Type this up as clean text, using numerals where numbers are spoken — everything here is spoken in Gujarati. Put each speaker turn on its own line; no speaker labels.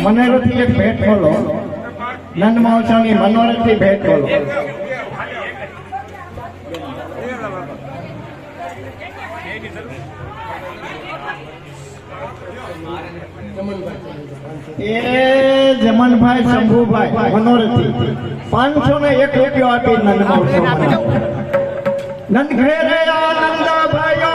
મનોરથી એક ભેટ બોલો નંદ મહોત્સવની મનોરથી ભેટ બોલો એ જમનભાઈ શંભુભાઈ મનોરથી 501 રૂપિયો આપી નંદ મહોત્સવ નંદ ઘેરે આનંદ ભાઈઓ